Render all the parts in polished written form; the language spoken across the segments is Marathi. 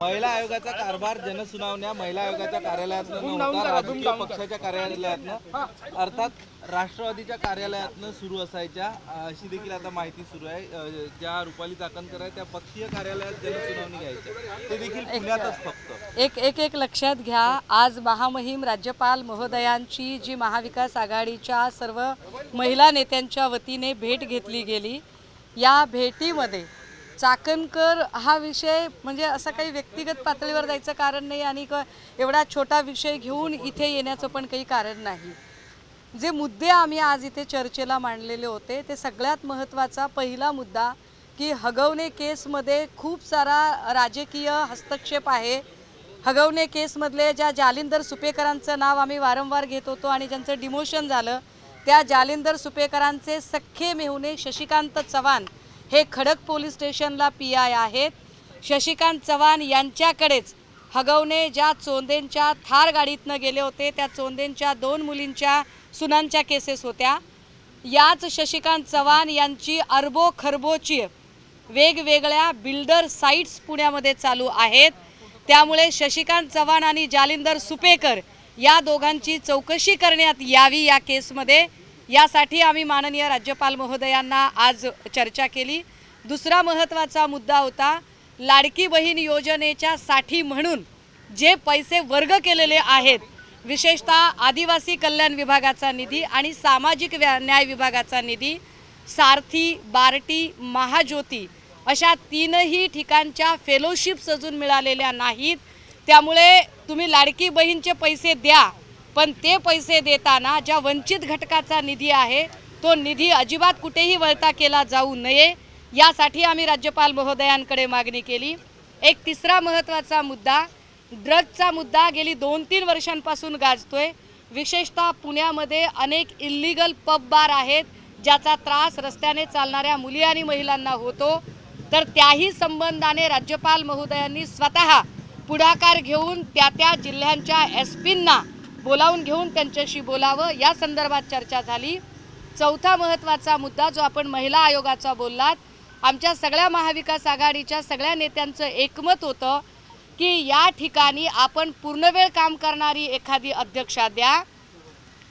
महिला आयोगाचा कारभार जनसुनावण्या महिला आयोगाच्या कार्यालयातनं न होता राजकीय पक्षाच्या कार्यालयातनं अर्थात राष्ट्रवादीच्या कार्यालयातनं सुरू असायच्या, अशी देखील आता माहिती सुरू आहे। ज्या रुपाली चाकणकर आहे त्या पक्षीय कार्यालयात जनसुनावणी घ्यायच्या, ते देखील पुण्यातच फक्त। एक लक्षात घ्या, आज महामहिम राज्यपाल महोदयांची जी महाविकास आघाडीच्या सर्व महिला नेत्यांच्या वतीने भेट घेतली गेली, या भेटीमध्ये चाकणकर हा विषय म्हणजे असं काही व्यक्तिगत पातळीवर जायचं कारण नाही आणि एवढा छोटा विषय घेऊन इथे येण्याचं पण काही कारण नाही। जे मुद्दे आम्ही आज इथे चर्चेला मांडलेले होते ते सगळ्यात महत्त्वाचा पहिला मुद्दा की हगवणे केसमध्ये खूप सारा राजकीय हस्तक्षेप आहे। हगवणे केसमधले ज्या जालिंदर सुपेकरांचं नाव आम्ही वारंवार घेत होतो आणि ज्यांचं डिमोशन झालं, त्या जालिंदर सुपेकरांचे सख्खे मेहुणे शशिकांत चव्हाण हे खडक पोलीस स्टेशनला PI आहेत। शशिकांत चव्हाण यांच्याकडेच हगवणे ज्या चोंदेंच्या थार गाडीतनं गेले होते, त्या चोंदेंच्या 2 मुलींच्या सुनांच्या केसेस होत्या। याच शशिकांत चव्हाण यांची अरबो खरबोची वेगवेगळ्या बिल्डर साइट्स पुण्यामध्ये चालू आहेत। त्यामुळे शशिकांत चव्हाण आणि जालिंदर सुपेकर या दोघांची चौकशी करण्यात यावी या केसमध्ये, यासाठी आम्ही माननीय राज्यपाल महोदयांना आज चर्चा केली। दुसरा महत्त्वाचा मुद्दा होता लाडकी बहीण योजनेच्या साठी म्हणून जे पैसे वर्ग केलेले आहेत, विशेषतः आदिवासी कल्याण विभागाचा निधी आणि सामाजिक न्याय विभागाचा निधी, सारथी, बार्टी, महाज्योती अशा 3ही ठिकाणच्या फेलोशिप्स अजून मिळालेल्या नाहीत। त्यामुळे तुम्ही लाडकी बहीणचे पैसे द्या, पण ते पैसे देताना ज्या वंचित घटकाचा निधी आहे तो निधी अजिबात कुठेही वळता केला जाऊ नये, यासाठी आम्ही राज्यपाल महोदयांकडे मागणी केली। एक तिसरा महत्त्वाचा मुद्दा, ड्रग्जचा मुद्दा गेली 2-3 वर्षांपासून गाजतोय। विशेषतः पुण्यामध्ये अनेक इल्लीगल पब बार आहेत, ज्याचा त्रास रस्त्याने चालणाऱ्या मुली आणि महिलांना होतो। तर त्याही संबंधाने राज्यपाल महोदयांनी स्वतः पुढाकार घेऊन त्या जिल्ह्यांच्या SPंना बोलावून घेऊन त्यांच्याशी बोलावं, या संदर्भात चर्चा झाली। चौथा महत्त्वाचा मुद्दा जो आपण महिला आयोगाचा बोललात, आमच्या सगळ्या महाविकास आघाडीच्या सगळ्या नेत्यांचं एकमत होतं की या ठिकाणी आपण पूर्णवेळ काम करणारी एखादी अध्यक्षा द्या,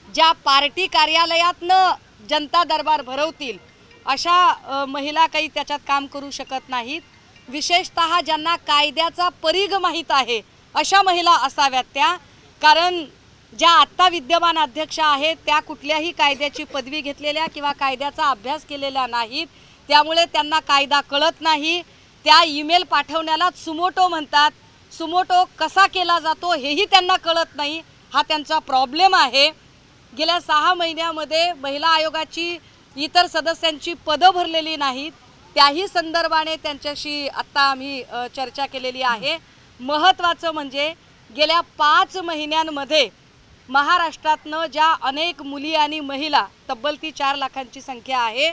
ज्या पार्टी कार्यालयातनं जनता दरबार भरवतील अशा महिला काही त्याच्यात काम करू शकत नाहीत। विशेषतः ज्यांना कायद्याचा परिघ माहीत आहे अशा महिला असाव्यात त्या, कारण ज्या आत्ता विद्यमान अध्यक्षा आहेत त्या कुठल्याही कायद्याची पदवी घेतलेल्या किंवा कायद्याचा अभ्यास केलेला नाहीत, त्यामुळे त्यांना कायदा कळत नाही। त्या ईमेल पाठवण्याला सुमोटो म्हणतात, सुमोटो कसा केला जातो हेही त्यांना कळत नाही, हा त्यांचा प्रॉब्लेम आहे। गेल्या 6 महिन्यामध्ये महिला आयोगाची इतर सदस्यांची पदं भरलेली नाहीत, त्याही संदर्भाने त्यांच्याशी आत्ता आम्ही चर्चा केलेली आहे। महत्त्वाचं म्हणजे गेल्या 5 महिन्यांमध्ये महाराष्ट्रातनं ज्या अनेक मुली आणि महिला, तब्बल ती 4 लाखांची संख्या आहे,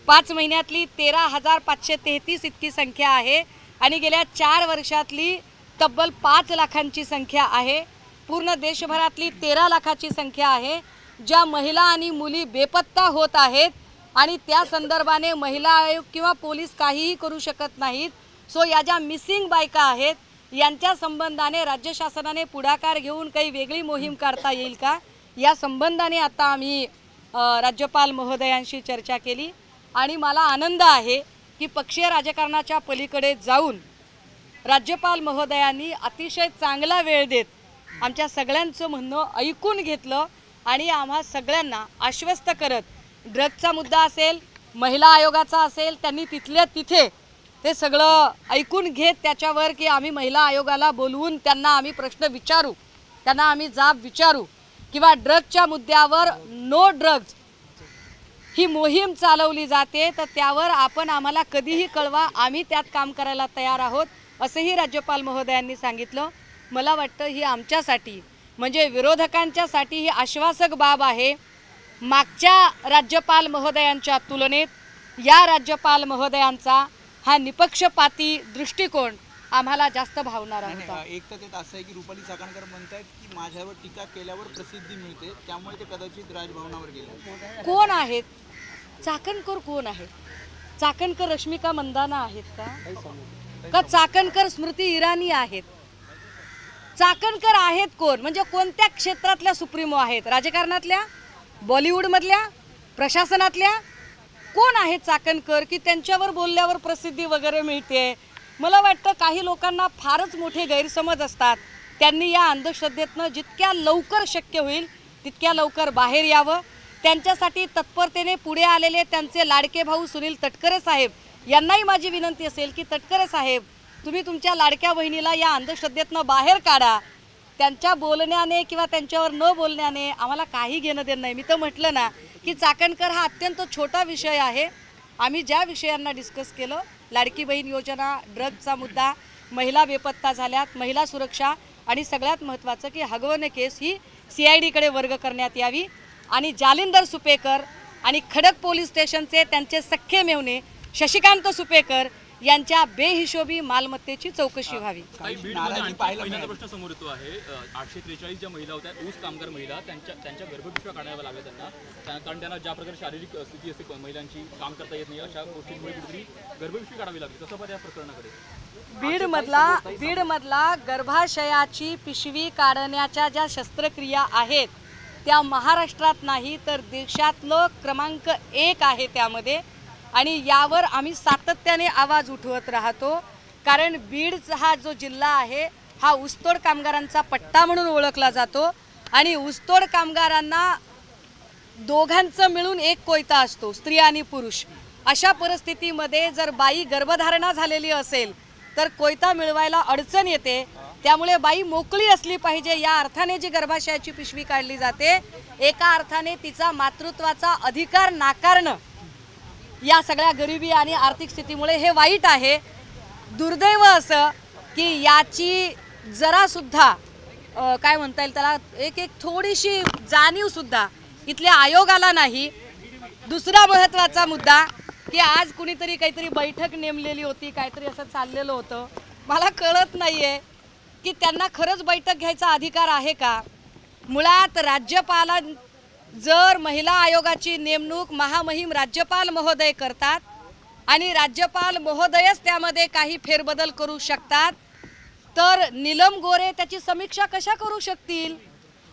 5 महिन्यातली 13,533 इतकी संख्या आहे आणि गेल्या 4 वर्षातली तब्बल 5 लाखांची संख्या आहे। पूर्ण देशभरातली 13 लाखाची संख्या आहे ज्या महिला आणि मुली बेपत्ता होत आहेत आणि त्या संदर्भाने महिला आयोग किंवा पोलीस काहीही करू शकत नाहीत। सो या ज्या मिसिंग बायका आहेत यांच्या संबंधाने राज्य शासनाने पुढाकार घेऊन काही वेगळी मोहीम काढता येईल का, या संबंधाने आता आम्ही राज्यपाल महोदयांशी चर्चा केली आणि मला आनंद आहे की पक्षीय राजकारणाच्या पलीकडे जाऊन राज्यपाल महोदयांनी अतिशय चांगला वेळ देत आमच्या सगळ्यांचं म्हणणं ऐकून घेतलं आणि आम्हा सगळ्यांना आश्वस्त करत, ड्रग्जचा मुद्दा असेल, महिला आयोगाचा असेल, त्यांनी तिथल्या तिथे ते सगळं ऐकून घेत त्याच्यावर की आम्ही महिला आयोगाला बोलवून त्यांना आम्ही प्रश्न विचारू, त्यांना आम्ही जाब विचारू किंवा ड्रग्जच्या मुद्द्यावर नो ड्रग्ज ही मोहीम चालवली जाते तर त्यावर आपण आम्हाला कधीही कळवा, आम्ही त्यात काम करायला तयार आहोत, असंही राज्यपाल महोदयांनी सांगितलं। मला वाटतं ही आमच्यासाठी म्हणजे विरोधकांच्यासाठी ही आश्वासक बाब आहे। मागच्या राज्यपाल महोदयांच्या तुलनेत या राज्यपाल महोदयांचा हा निपक्षपाती दृष्टिकोन आम्हाला जास्त भावणारा होता। एक तर ते असं आहे की रुपाली चाकणकर म्हणतात की माझ्यावर टीका केल्यावर प्रसिद्धी मिळते, त्यामुळे ते कदाचित राजभवनावर गेले। कोण आहेत चाकणकर? कोण आहेत चाकणकर? रश्मिका मंदाना आहेत का? का चाकणकर स्मृती इराणी आहेत? चाकणकर आहेत कोण? म्हणजे कोणत्या क्षेत्रातल्या सुप्रीमो आहेत? राजकारणातल्या, बॉलिवूडमधल्या, प्रशासनातल्या? कोण आहेत चाकणकर की त्यांच्यावर बोलल्यावर प्रसिद्धी वगैरे मिळते? मला वाटतं काही लोकांना फारच मोठे गैरसमज असतात. त्यांनी या अंधश्रद्धेतनं जितक्या लवकर शक्य होईल तितक्या लवकर बाहेर यावं. त्यांच्यासाठी तत्परतेने पुढे आलेले त्यांचे लाडके भाऊ सुनील तटकरे साहेब यांनाही माझी विनंती असेल की तटकरे साहेब, तुम्ही तुमच्या लाडक्या बहिणीला या अंधश्रद्धेतनं बाहेर काढा. त्यांच्या बोलण्याने किंवा त्यांच्यावर न बोलण्याने आम्हाला काही घेणं देणं नाही. मी तर म्हटलं ना की चाकणकर हा अत्यंत छोटा विषय आहे. आम्ही ज्या विषयांना डिस्कस केलं, लाडकी बहीण योजना, ड्रग्जचा मुद्दा, महिला बेपत्ता झाल्यात, महिला सुरक्षा आणि सगळ्यात महत्त्वाचं की हगवणे केस ही CIDकडे वर्ग करण्यात यावी आणि जालिंदर सुपेकर आणि खडक पोलीस स्टेशनचे त्यांचे सख्खे मेहुणे शशिकांत सुपेकर यांच्या बेहिशोबी मालमत्तेची चौकशी व्हावी. पहिल्यांदा प्रश्न समोर येतो आहे. 843 ज्या महिला होत्या, ऊस कामगार महिला, त्यांच्या गर्भपिशव्या काढाव्या लागल्या त्यांना, कारण त्यांना ज्या प्रकारे शारीरिक स्थिती असते महिलांची, काम करता येत नाही, अशा गोष्टींमुळे कुठेतरी गर्भपिशवी काढावी लागली. कसं पाहता या प्रकरणाकडे? बीडमधला गर्भाशयाची पिशवी काढण्याच्या ज्या शस्त्रक्रिया आहेत त्या महाराष्ट्रात नाही तर देशातलं क्रमांक 1 आहे त्यामध्ये. आणि यावर आम्ही सातत्याने आवाज उठवत राहतो, कारण बीडचा हा जो जिल्हा आहे हा ऊसतोड कामगारांचा पट्टा म्हणून ओळखला जातो आणि ऊसतोड कामगारांना दोघांचं मिळून एक कोयता असतो, स्त्री आणि पुरुष. अशा परिस्थितीमध्ये जर बाई गर्भधारणा झालेली असेल तर कोयता मिळवायला अडचण येते. त्यामुळे बाई मोकळी असली पाहिजे. या अर्थाने जी गर्भाशयाची पिशवी काढली जाते, एका अर्थाने तिचा मातृत्वाचा अधिकार नाकारणं या सगळ्या गरिबी आणि आर्थिक स्थितीमुळे हे वाईट आहे. दुर्दैव असं की याची जरासुद्धा काय म्हणता येईल त्याला, एक थोडीशी जाणीवसुद्धा इथल्या आयोगाला नाही. दुसरा महत्त्वाचा मुद्दा की आज कुणीतरी काहीतरी बैठक नेमलेली होती, काहीतरी असं चाललेलं होतं. मला कळत नाही आहे की त्यांना खरंच बैठक घ्यायचा अधिकार आहे का? मुळात राज्यपाला जर महिला आयोगाची नेमणूक महामहिम राज्यपाल महोदय करतात आणि राज्यपाल महोदयच त्यामध्ये काही फेरबदल करू शकतात, तर नीलम गोरे त्याची समीक्षा कशा करू शकतील?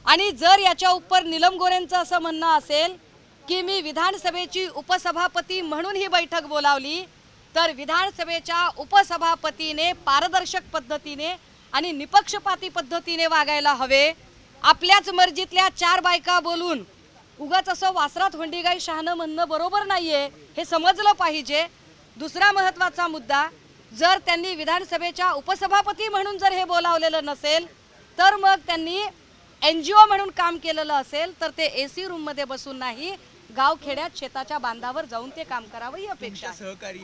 आणि जर याच्या उपर नीलम गोरेंचं असं म्हणणं असेल की मी विधानसभेची उपसभापती म्हणून ही बैठक बोलावली, तर विधानसभेच्या उपसभापतीने पारदर्शक पद्धतीने आणि निपक्षपाती पद्धतीने वागायला हवे. आपल्याच मर्जीतल्या 4 बायका बोलून उगाच असं वासरात होंडीगाई शहाणं म्हणणं बरोबर नाहीये, हे समजलं पाहिजे. दुसरा महत्त्वाचा मुद्दा, जर त्यांनी विधानसभेच्या उपसभापती म्हणून जर हे बोलावलेलं नसेल तर मग त्यांनी NGO म्हणून काम केलेलं असेल तर ते AC रूममध्ये बसून नाही, गावखेड्यात शेताच्या बांधावर जाऊन ते काम करावं ही अपेक्षा. सहकारी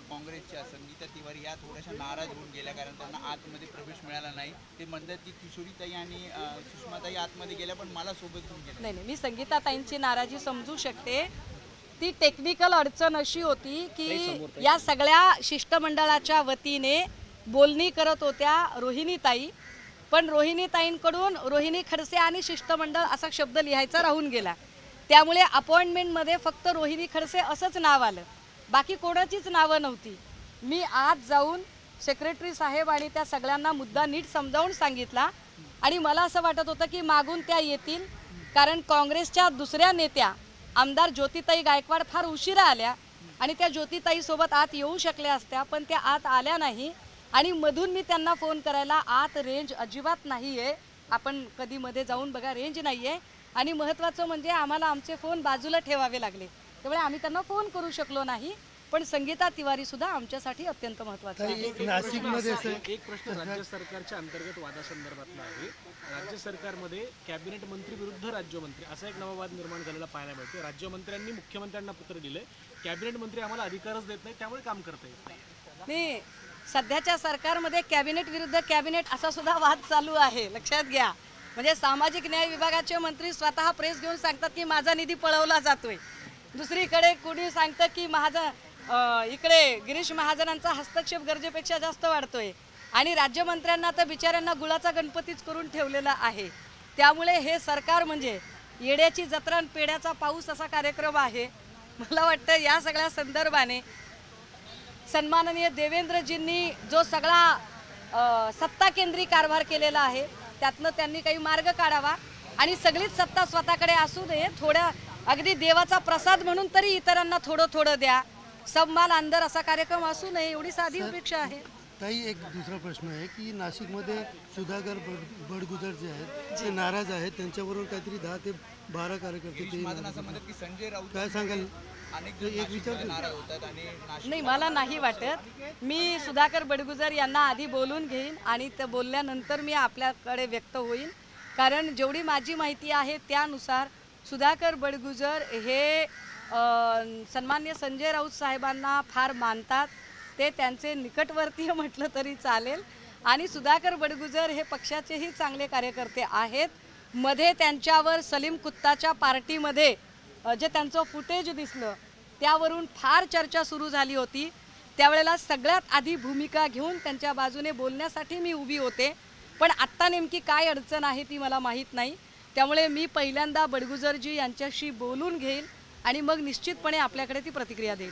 काँग्रेसच्या संगीता तिवारी या थोड्याशा नाराज होऊन गेल्या, कारण त्यांना आतमध्ये प्रवेश मिळाला नाही. ते म्हणतात की किशोरीताई आणि सुषमाताई आतमध्ये गेल्या पण मला सोबत घेऊन गेल्या. नाही, मी संगीताताईंची नाराजी समजू शकते. ती टेक्निकल अडचण अशी होती की या सगळ्या शिष्टमंडळाच्या वतीने बोलणी करत होत्या रोहिणीताई, पण रोहिणीताईंकडून रोहिणी खडसे आणि शिष्टमंडळ असा शब्द लिहायचा राहून गेला. त्यामुळे अपॉइंटमेंटमध्ये फक्त रोहिणी खडसे असंच नाव आलं, बाकी कोणाचीच नावं नव्हती. मी आज जाऊन सेक्रेटरी साहेब आणि त्या सगळ्यांना मुद्दा नीट समजावून सांगितला आणि मला असं वाटत होतं की मागून त्या येतील, कारण काँग्रेसच्या दुसऱ्या नेत्या आमदार ज्योतिताई गायकवाड फार उशिरा आल्या आणि त्या ज्योतिताईसोबत आत येऊ शकल्या असत्या, पण त्या आत आल्या नाही. आणि मधून मी त्यांना फोन करायला, आत रेंज अजिबात नाही आहे, आपण कधी मध्ये जाऊन बघा, रेंज नाही आहे. आणि महत्त्वाचं म्हणजे आम्हाला आमचे फोन बाजूला ठेवावे लागले, त्यामुळे आम्ही त्यांना फोन करू शकलो नाही. पण संगीता तिवारी सुद्धा आमच्यासाठी अत्यंत महत्त्वाचं आहे. नाशिकमध्ये एक प्रश्न राज्य सरकारच्या अंतर्गत वादासंदर्भातला आहे. राज्य सरकारमध्ये कॅबिनेट मंत्री विरुद्ध राज्यमंत्री असा एक नवा वाद निर्माण झालेला पाहायला मिळतो. राज्यमंत्र्यांनी मुख्यमंत्र्यांना पत्र दिलंय, कॅबिनेट मंत्री आम्हाला अधिकारच देत नाही, त्यामुळे काम करता येत नाही. सध्याच्या सरकारमध्ये कॅबिनेट विरुद्ध कॅबिनेट असा सुद्धा वाद चालू आहे, लक्षात घ्या. म्हणजे सामाजिक न्याय विभागाचे मंत्री स्वतः प्रेस घेऊन सांगतात की माझा निधी पळवला जातोय. दुसरीकडे कुणी सांगतं की इकडे गिरीश महाजनांचा हस्तक्षेप गरजेपेक्षा जास्त वाढतोय. आणि राज्यमंत्र्यांना तर बिचाऱ्यांना गुळाचा गणपतीच करून ठेवलेला आहे. त्यामुळे हे सरकार म्हणजे येड्याची जत्रा आणि पेड्याचा पाऊस असा कार्यक्रम आहे. मला वाटतं या सगळ्या संदर्भाने सन्माननीय देवेंद्रजींनी जो सगळा सत्ता केंद्री कारभार केलेला आहे त्यातनं त्यांनी काही मार्ग काढावा आणि सगळीच सत्ता स्वतःकडे असू नये, थोड्या अगदी देवाचा प्रसाद म्हणून तरी इतरांना थोडं थोडं द्या, सबमाल अंदर असा कार्यक्रम असू नये, एवढी साधी अपेक्षा आहे. ताई एक दुसरा प्रश्न आहे की नाशिकमध्ये सुधाकर बडगुजर जे आहेत ते नाराज आहेत, त्यांच्याबरोबर काहीतरी 10 ते 12 कार्यकर्ते ते माझं असं म्हणतात की संजय राऊत काय सांगाल? अनेक जण नाशिकमध्ये नाराज होतात आणि नाही, मला नाही वाटत. मी सुधाकर बडगुजर यांना आधी बोलून घेईन आणि ते बोलल्यानंतर मी आपल्याकडे व्यक्त होईन. कारण जेवढी माझी माहिती आहे त्यानुसार सुधाकर बडगुजर हे सन्मान्य संजय राऊत साहेबांना फार मानतात, ते त्यांचे निकटवर्तीय म्हटलं तरी चालेल. आणि सुधाकर बडगुजर हे पक्षाचेही चांगले कार्यकर्ते आहेत. मध्ये त्यांच्यावर सलीम कुत्ताच्या पार्टीमध्ये जे त्यांचं फुटेज दिसलं त्यावरून फार चर्चा सुरू झाली होती. त्यावेळेला सगळ्यात आधी भूमिका घेऊन त्यांच्या बाजूने बोलण्यासाठी मी उभी होते. पण आत्ता नेमकी काय अडचण आहे ती मला माहीत नाही. त्यामुळे मी पहिल्यांदा बडगुजरजी यांच्याशी बोलून घेईन आणि मग निश्चितपणे आपल्याकडे ती प्रतिक्रिया देईल.